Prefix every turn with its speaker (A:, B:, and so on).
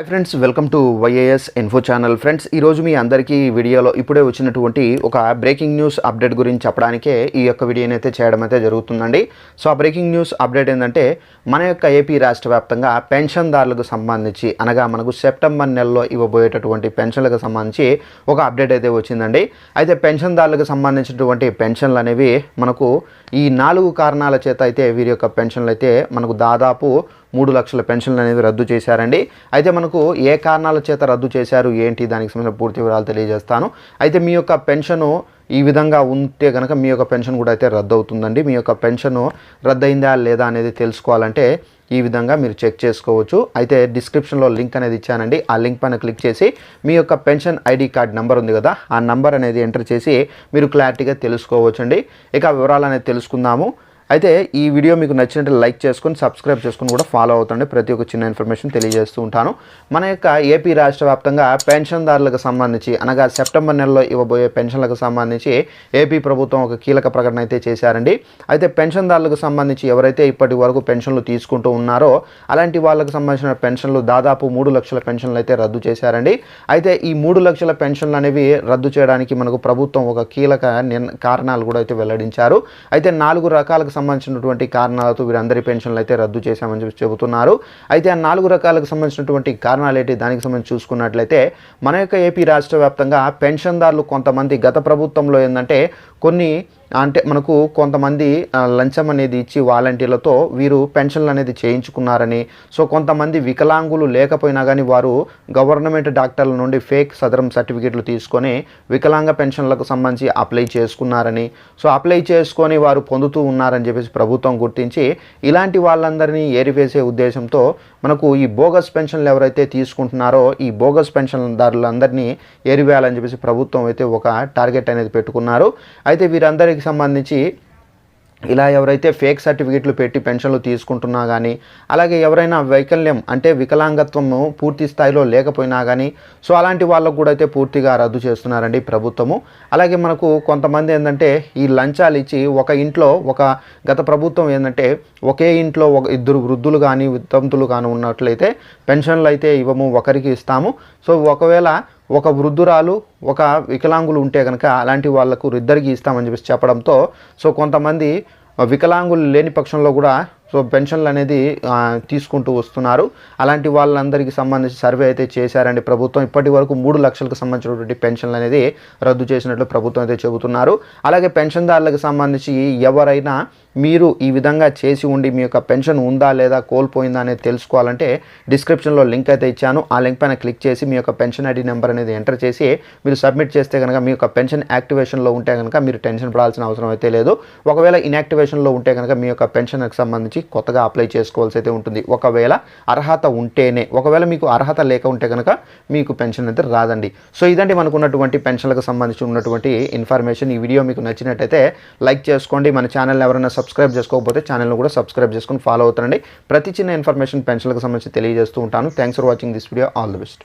A: Hi friends, welcome to YAS info channel. Friends, ఈరోజు మీ అందరికీ వీడియోలో ఇప్పుడే వచ్చినటువంటి ఒక బ్రేకింగ్ న్యూస్ అప్డేట్ గురించి చెప్పడానికే ఈ యొక్క వీడియోని అయితే చేయడం అయితే జరుగుతుందండి. సో ఆ బ్రేకింగ్ న్యూస్ అప్డేట్ ఏంటంటే, మన యొక్క ఏపీ రాష్ట్ర వ్యాప్తంగా పెన్షన్దారులకు సంబంధించి అనగా మనకు సెప్టెంబర్ నెలలో ఇవ్వబోయేటటువంటి పెన్షన్లకు సంబంధించి ఒక అప్డేట్ అయితే వచ్చిందండి. అయితే పెన్షన్దారులకు సంబంధించినటువంటి పెన్షన్లు అనేవి మనకు ఈ 4 కారణాల చేత అయితే వీరి యొక్క పెన్షన్లు అయితే మనకు దాదాపు 3 లక్షల పెన్షన్లు అనేవి రద్దు చేశారండి. అయితే మనకు ఏ కారణాల చేత రద్దు చేశారు ఏంటి దానికి సంబంధించిన పూర్తి వివరాలు తెలియజేస్తాను. అయితే మీ యొక్క పెన్షను ఈ విధంగా ఉంటే కనుక మీ యొక్క పెన్షన్ కూడా అయితే రద్దు అవుతుందండి. మీ యొక్క పెన్షను రద్దయిందా లేదా అనేది తెలుసుకోవాలంటే ఈ విధంగా మీరు చెక్ చేసుకోవచ్చు. అయితే డిస్క్రిప్షన్లో లింక్ అనేది ఇచ్చానండి. ఆ లింక్ పైన క్లిక్ చేసి మీ యొక్క పెన్షన్ ఐడి కార్డ్ నెంబర్ ఉంది కదా, ఆ నెంబర్ అనేది ఎంటర్ చేసి మీరు క్లారిటీగా తెలుసుకోవచ్చండి. ఇక వివరాలు అనేది తెలుసుకుందాము. అయితే ఈ వీడియో మీకు నచ్చినట్టు లైక్ చేసుకొని సబ్స్క్రైబ్ చేసుకొని కూడా ఫాలో అవుతుండే ప్రతి ఒక్క చిన్న ఇన్ఫర్మేషన్ తెలియజేస్తూ ఉంటాను. మన యొక్క ఏపీ రాష్ట్ర వ్యాప్తంగా పెన్షన్దారులకు సంబంధించి అనగా సెప్టెంబర్ నెలలో ఇవ్వబోయే పెన్షన్లకు సంబంధించి ఏపీ ప్రభుత్వం ఒక కీలక ప్రకటన అయితే చేశారండి. అయితే పెన్షన్దారులకు సంబంధించి ఎవరైతే ఇప్పటి వరకు పెన్షన్లు తీసుకుంటూ ఉన్నారో అలాంటి వాళ్ళకు సంబంధించిన పెన్షన్లు దాదాపు 3 లక్షల పెన్షన్లు అయితే రద్దు చేశారండి. అయితే ఈ 3 లక్షల పెన్షన్లు అనేవి రద్దు చేయడానికి మనకు ప్రభుత్వం ఒక కీలక కారణాలు కూడా అయితే వెల్లడించారు. అయితే 4 రకాలకు సంబంధించినటువంటి కారణాలతో వీరందరి పెన్షన్లు అయితే రద్దు చేశామని చెప్పి చెబుతున్నారు. అయితే ఆ 4 రకాలకు సంబంధించినటువంటి కారణాలు ఏంటి దానికి సంబంధించి చూసుకున్నట్లయితే, మన యొక్క ఏపీ రాష్ట్ర వ్యాప్తంగా పెన్షన్దారులు కొంతమంది గత ప్రభుత్వంలో ఏంటంటే మనకు కొంతమంది లంచం అనేది ఇచ్చి వాలంటీర్లతో వీరు పెన్షన్లు అనేది చేయించుకున్నారని, సో కొంతమంది వికలాంగులు లేకపోయినా కానీ వారు గవర్నమెంట్ డాక్టర్ల నుండి ఫేక్ సదరం సర్టిఫికేట్లు తీసుకొని వికలాంగ పెన్షన్లకు సంబంధించి అప్లై చేసుకున్నారని, సో అప్లై చేసుకొని వారు పొందుతూ ఉన్నారని చెప్పేసి ప్రభుత్వం గుర్తించి ఇలాంటి వాళ్ళందరినీ ఏరివేసే ఉద్దేశంతో మనకు ఈ బోగస్ పెన్షన్లు ఎవరైతే తీసుకుంటున్నారో ఈ బోగస్ పెన్షన్దారులందరినీ ఏరివేయాలని చెప్పేసి ప్రభుత్వం అయితే ఒక టార్గెట్ అనేది పెట్టుకున్నారు. అయితే వీరందరికీ సంబంధించి ఇలా ఎవరైతే ఫేక్ సర్టిఫికేట్లు పెట్టి పెన్షన్లు తీసుకుంటున్నా కానీ, అలాగే ఎవరైనా వైకల్యం అంటే వికలాంగత్వము పూర్తి స్థాయిలో లేకపోయినా కానీ, సో అలాంటి వాళ్ళకు కూడా అయితే పూర్తిగా రద్దు చేస్తున్నారండి ప్రభుత్వము. అలాగే మనకు కొంతమంది ఏంటంటే ఈ లంచాలు ఇచ్చి ఒక ఇంట్లో గత ప్రభుత్వం ఏంటంటే ఒకే ఇంట్లో 2 వృద్ధులు కానీ వితంతులు కానీ ఉన్నట్లయితే పెన్షన్లు అయితే ఇవ్వము, ఒకరికి ఇస్తాము. సో ఒకవేళ ఒక వృద్ధురాలు ఒక వికలాంగులు ఉంటే కనుక అలాంటి వాళ్లకు 2కి ఇస్తామని చెప్పేసి చెప్పడంతో సో కొంతమంది వికలాంగులు లేని పక్షంలో కూడా సో పెన్షన్లు అనేది తీసుకుంటూ వస్తున్నారు. అలాంటి వాళ్ళందరికీ సంబంధించి సర్వే అయితే చేశారండి ప్రభుత్వం. ఇప్పటి వరకు 3 లక్షలకు సంబంధించినటువంటి పెన్షన్లు అనేది రద్దు చేసినట్లు ప్రభుత్వం అయితే చెబుతున్నారు. అలాగే పెన్షన్దారులకు సంబంధించి ఎవరైనా మీరు ఈ విధంగా చేసి ఉండి మీ యొక్క పెన్షన్ ఉందా లేదా కోల్పోయిందా అనేది తెలుసుకోవాలంటే డిస్క్రిప్షన్లో లింక్ అయితే ఇచ్చాను. ఆ లింక్ పైన క్లిక్ చేసి మీ యొక్క పెన్షన్ ఐడి నెంబర్ అనేది ఎంటర్ చేసి మీరు సబ్మిట్ చేస్తే కనుక మీ యొక్క పెన్షన్ యాక్టివేషన్లో ఉంటే కనుక మీరు టెన్షన్ పడాల్సిన అవసరం అయితే లేదు. ఒకవేళ ఇన్యాక్టివేషన్లో ఉంటే కనుక మీ యొక్క పెన్షన్కి సంబంధించి కొత్తగా అప్లై చేసుకోవాల్సి అయితే ఉంటుంది. ఒకవేళ అర్హత ఉంటేనే, ఒకవేళ మీకు అర్హత లేక ఉంటే కనుక మీకు పెన్షన్ అయితే రాదండి. సో ఇదంటే మనకు ఉన్నటువంటి పెన్షన్లకు సంబంధించి ఉన్నటువంటి ఇన్ఫర్మేషన్. ఈ వీడియో మీకు నచ్చినట్టయితే లైక్ చేసుకోండి. మన ఛానల్ ఎవరైనా సబ్స్క్రైబ్ చేసుకోకపోతే ఛానల్ను కూడా సబ్స్క్రైబ్ చేసుకొని ఫాలో అవుతారండి. ప్రతి చిన్న ఇన్ఫర్మేషన్ పెన్షన్లకు సంబంధించి తెలియజేస్తూ ఉంటాను. Thanks for watching this video. All the best.